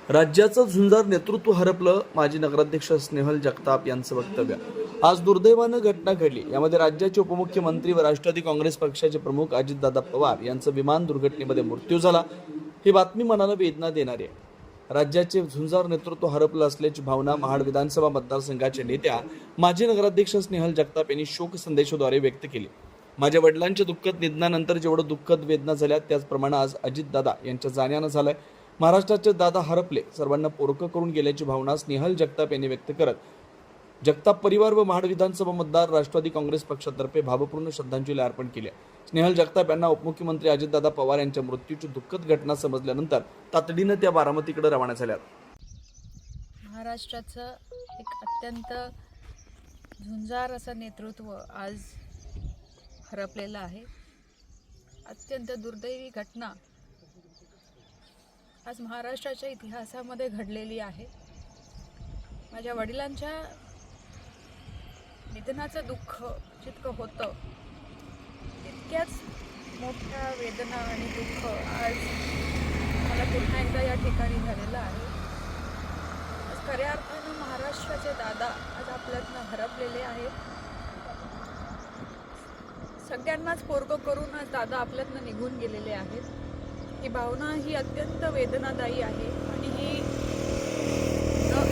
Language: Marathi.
राज्याचं झुंजार नेतृत्व हरपलं, माजी नगराध्यक्ष स्नेहल जगताप यांचं वक्तव्य. आज दुर्दैवानं घटना घडली. यामध्ये राज्याचे उपमुख्यमंत्री व राष्ट्रवादी काँग्रेस पक्षाचे प्रमुख अजितदादा पवार यांचं विमान दुर्घटनेमध्ये मृत्यू झाला. ही बातमी मनाला वेदना देणारी आहे. राज्याचे झुंजार नेतृत्व हरपलं असल्याची भावना महाड विधानसभा मतदारसंघाच्या नेत्या माजी नगराध्यक्ष स्नेहल जगताप यांनी शोक संदेशाद्वारे व्यक्त केली. माझ्या वडिलांच्या दुःखद निधनानंतर जेवढं दुःखद वेदना झाल्या त्याचप्रमाणे आज अजितदादा यांच्या जाण्यानं झालंय. महाराष्ट्राचे दादा हरपले, सर्वांना पोरकं करून गेल्याची भावना स्नेहल जगताप यांनी व्यक्त करत जगताप परिवार व महाड विधानसभा मतदार राष्ट्रवादी काँग्रेस पक्षातर्फे भावपूर्ण श्रद्धांजली अर्पण केली. स्नेहल जगताप यांना उपमुख्यमंत्री अजितदादा पवार यांच्या मृत्यूची दुःखद घटना समजल्यानंतर तातडीनं त्या बारामतीकडे रवाना झाल्या. महाराष्ट्राचं एक अत्यंत झुंजार असं नेतृत्व आज हरपलेलं आहे. अत्यंत दुर्दैवी घटना आज महाराष्ट्राच्या इतिहासामध्ये घडलेली आहे. माझ्या वडिलांच्या निधनाचं दुःख जितकं होतं तितक्याच मोठ्या वेदना आणि दुःख आज मला पुन्हा एकदा या ठिकाणी झालेलं आहे. आज खऱ्या अर्थानं महाराष्ट्राचे दादा आज आपल्यातनं हरपलेले आहेत. सगळ्यांनाच पोरगं करून आज दादा आपल्यातनं निघून गेलेले आहेत. ही भावना ही अत्यंत वेदनादायी आहे आणि ही न